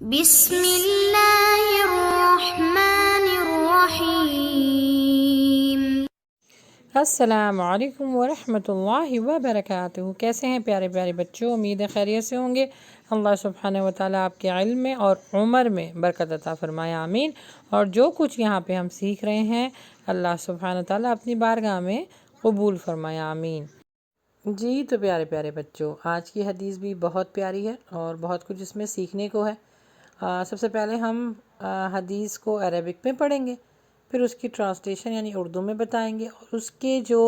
بسم اللہ الرحمن الرحیم۔ السلام علیکم ورحمۃ اللہ وبرکاتہ۔ کیسے ہیں پیارے پیارے بچوں؟ امید ہے خیریت سے ہوں گے۔ اللہ سبحانہ و تعالیٰ آپ کے علم میں اور عمر میں برکت عطا فرمائے، آمین۔ اور جو کچھ یہاں پہ ہم سیکھ رہے ہیں اللہ سبحانہ و تعالیٰ اپنی بارگاہ میں قبول فرمائے، آمین۔ جی تو پیارے پیارے بچوں، آج کی حدیث بھی بہت پیاری ہے اور بہت کچھ اس میں سیکھنے کو ہے۔ سب سے پہلے ہم حدیث کو عربک میں پڑھیں گے، پھر اس کی ٹرانسلیشن یعنی اردو میں بتائیں گے، اور اس کے جو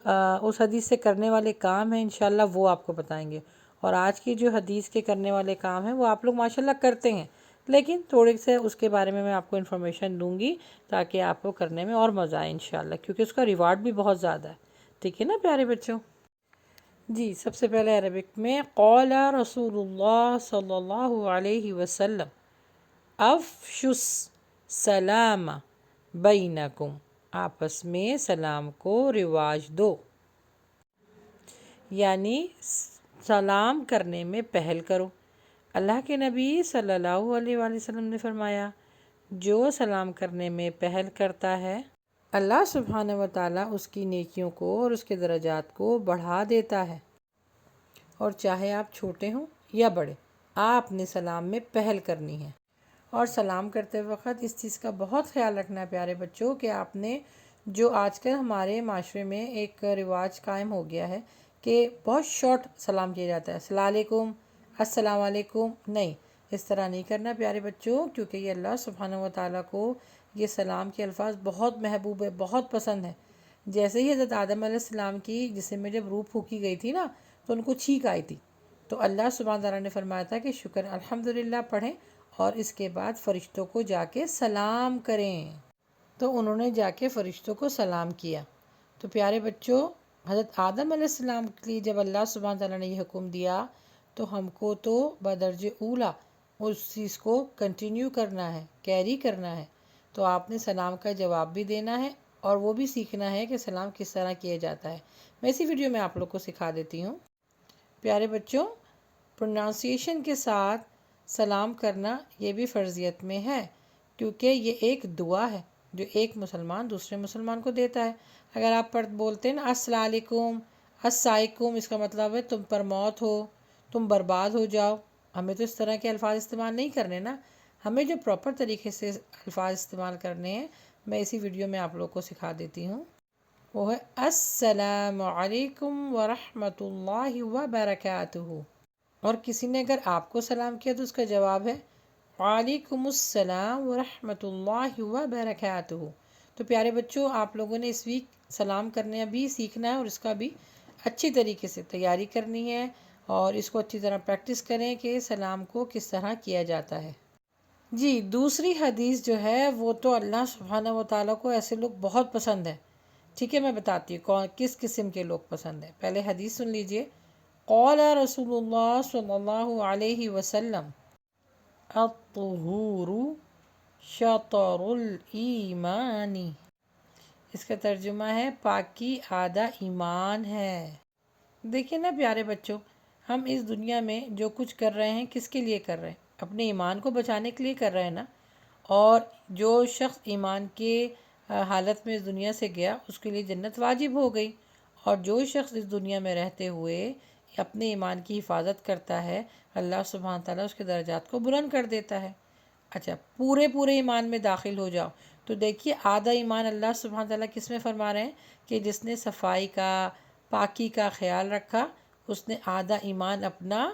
اس حدیث سے کرنے والے کام ہیں انشاءاللہ وہ آپ کو بتائیں گے۔ اور آج کی جو حدیث کے کرنے والے کام ہیں وہ آپ لوگ ماشاءاللہ کرتے ہیں، لیکن تھوڑے سے اس کے بارے میں آپ کو انفارمیشن دوں گی تاکہ آپ کو کرنے میں اور مزہ آئے انشاءاللہ، کیونکہ اس کا ریوارڈ بھی بہت زیادہ ہے۔ ٹھیک ہے نا پیارے بچوں؟ جی سب سے پہلے عربک میں قال رسول اللہ صلی اللہ علیہ وسلم افشوا السلام بینکم، آپس میں سلام کو رواج دو، یعنی سلام کرنے میں پہل کرو۔ اللہ کے نبی صلی اللہ علیہ وآلہ وسلم نے فرمایا، جو سلام کرنے میں پہل کرتا ہے اللہ سبحانہ و تعالیٰ اس کی نیکیوں کو اور اس کے درجات کو بڑھا دیتا ہے۔ اور چاہے آپ چھوٹے ہوں یا بڑے، آپ نے سلام میں پہل کرنی ہے۔ اور سلام کرتے وقت اس چیز کا بہت خیال رکھنا ہے پیارے بچوں کہ آپ نے جو آج کل ہمارے معاشرے میں ایک رواج قائم ہو گیا ہے کہ بہت شارٹ سلام کیا جاتا ہے، السلام علیکم، السلام علیکم، نہیں، اس طرح نہیں کرنا پیارے بچوں، کیونکہ یہ اللہ سبحانہ و تعالیٰ کو یہ سلام کے الفاظ بہت محبوب ہے، بہت پسند ہے۔ جیسے ہی حضرت آدم علیہ السلام کی جسم میں جب روح پھونکی گئی تھی نا تو ان کو چھینک آئی تھی، تو اللہ سبحانہ تعالیٰ نے فرمایا تھا کہ شکر الحمدللہ پڑھیں اور اس کے بعد فرشتوں کو جا کے سلام کریں۔ تو انہوں نے جا کے فرشتوں کو سلام کیا۔ تو پیارے بچوں، حضرت آدم علیہ السلام کے لیے جب اللہ سبحانہ تعالیٰ نے یہ حکم دیا تو ہم کو تو بدرج اولا اس چیز کو کنٹینیو کرنا ہے، کیری کرنا ہے۔ تو آپ نے سلام کا جواب بھی دینا ہے اور وہ بھی سیکھنا ہے کہ سلام کس طرح کیا جاتا ہے۔ میں اسی ویڈیو میں آپ لوگ کو سکھا دیتی ہوں۔ پیارے بچوں، پروننسیشن کے ساتھ سلام کرنا یہ بھی فرضیت میں ہے، کیونکہ یہ ایک دعا ہے جو ایک مسلمان دوسرے مسلمان کو دیتا ہے۔ اگر آپ بولتے ہیں نا السلام علیکم، السائکم، اس کا مطلب ہے تم پر موت ہو، تم برباد ہو جاؤ۔ ہمیں تو اس طرح کے الفاظ استعمال نہیں کرنے نا، ہمیں جو پراپر طریقے سے الفاظ استعمال کرنے ہیں میں اسی ویڈیو میں آپ لوگ کو سکھا دیتی ہوں۔ وہ ہے السلام علیکم ورحمۃ اللہ وبرکاتہ، اور کسی نے اگر آپ کو سلام کیا تو اس کا جواب ہے وعلیکم السلام ورحمۃ اللہ وبرکاتہ۔ تو پیارے بچوں، آپ لوگوں نے اس ویک سلام کرنے بھی سیکھنا ہے اور اس کا بھی اچھی طریقے سے تیاری کرنی ہے، اور اس کو اچھی طرح پریکٹس کریں کہ سلام کو کس طرح کیا جاتا ہے۔ جی دوسری حدیث جو ہے وہ تو اللہ سبحانہ و تعالیٰ کو ایسے لوگ بہت پسند ہے۔ ٹھیک ہے، میں بتاتی ہوں کس قسم کے لوگ پسند ہیں۔ پہلے حدیث سن لیجئے۔ قال رسول اللہ صلی اللہ علیہ وسلم الطہور شطر الایمان، اس کا ترجمہ ہے پاکی آدھا ایمان ہے۔ دیکھیں نا پیارے بچوں، ہم اس دنیا میں جو کچھ کر رہے ہیں کس کے لیے کر رہے ہیں؟ اپنے ایمان کو بچانے کے لیے کر رہے ہیں نا۔ اور جو شخص ایمان کے حالت میں اس دنیا سے گیا اس کے لیے جنت واجب ہو گئی، اور جو شخص اس دنیا میں رہتے ہوئے اپنے ایمان کی حفاظت کرتا ہے اللہ سبحانہ تعالیٰ اس کے درجات کو بلند کر دیتا ہے۔ اچھا، پورے ایمان میں داخل ہو جاؤ تو دیکھیے آدھا ایمان اللہ سبحانہ تعالیٰ کس میں فرما رہے ہیں کہ جس نے صفائی کا، پاکی کا خیال رکھا اس نے آدھا ایمان اپنا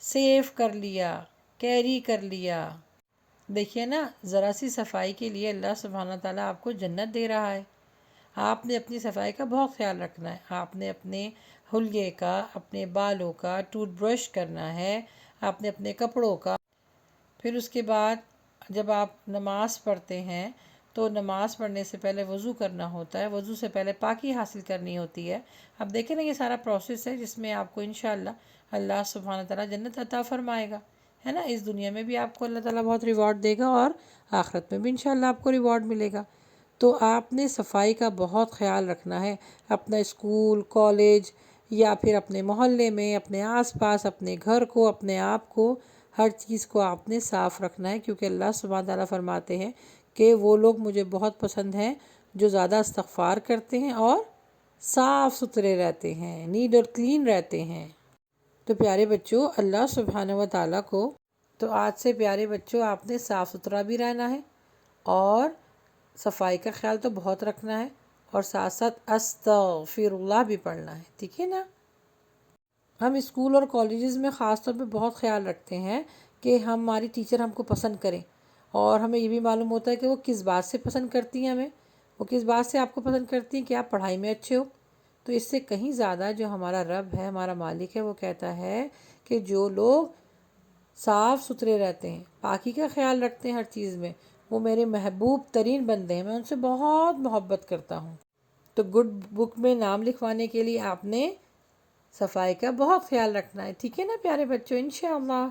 سیف کر لیا، کیری کر لیا۔ دیکھیے نا، ذرا سی صفائی کے لیے اللہ سبحانہ تعالیٰ آپ کو جنت دے رہا ہے۔ آپ نے اپنی صفائی کا بہت خیال رکھنا ہے، آپ نے اپنے حلیے کا، اپنے بالوں کا ٹوتھ برش کرنا ہے، آپ نے اپنے کپڑوں کا۔ پھر اس کے بعد جب آپ نماز پڑھتے ہیں تو نماز پڑھنے سے پہلے وضو کرنا ہوتا ہے، وضو سے پہلے پاکی حاصل کرنی ہوتی ہے۔ اب دیکھیں نا، یہ سارا پروسیس ہے جس میں آپ کو انشاءاللہ اللہ سبحانہ تعالیٰ جنت عطا فرمائے گا، ہے نا۔ اس دنیا میں بھی آپ کو اللہ تعالیٰ بہت ریوارڈ دے گا اور آخرت میں بھی انشاءاللہ آپ کو ریوارڈ ملے گا۔ تو آپ نے صفائی کا بہت خیال رکھنا ہے، اپنا اسکول، کالج یا پھر اپنے محلے میں، اپنے آس پاس، اپنے گھر کو، اپنے آپ کو ہر چیز کو آپ نے صاف رکھنا ہے، کیونکہ اللہ سبحانہ تعالیٰ فرماتے ہیں کہ وہ لوگ مجھے بہت پسند ہیں جو زیادہ استغفار کرتے ہیں اور صاف ستھرے رہتے ہیں، نیٹ اور کلین رہتے ہیں۔ تو پیارے بچوں، اللہ سبحانہ و تعالیٰ کو تو آج سے پیارے بچوں آپ نے صاف ستھرا بھی رہنا ہے اور صفائی کا خیال تو بہت رکھنا ہے، اور ساتھ ساتھ استغفر اللہ بھی پڑھنا ہے، ٹھیک ہے نا؟ ہم اسکول اور کالجز میں خاص طور پہ بہت خیال رکھتے ہیں کہ ہماری ٹیچر ہم کو پسند کریں، اور ہمیں یہ بھی معلوم ہوتا ہے کہ وہ کس بات سے پسند کرتی ہیں ہمیں، وہ کس بات سے آپ کو پسند کرتی ہیں کہ آپ پڑھائی میں اچھے ہو۔ تو اس سے کہیں زیادہ جو ہمارا رب ہے، ہمارا مالک ہے، وہ کہتا ہے کہ جو لوگ صاف ستھرے رہتے ہیں، پاکی کا خیال رکھتے ہیں ہر چیز میں، وہ میرے محبوب ترین بندے ہیں، میں ان سے بہت محبت کرتا ہوں۔ تو گڈ بک میں نام لکھوانے کے لیے آپ نے صفائی کا بہت خیال رکھنا ہے، ٹھیک ہے نا پیارے بچوں؟ انشاءاللہ۔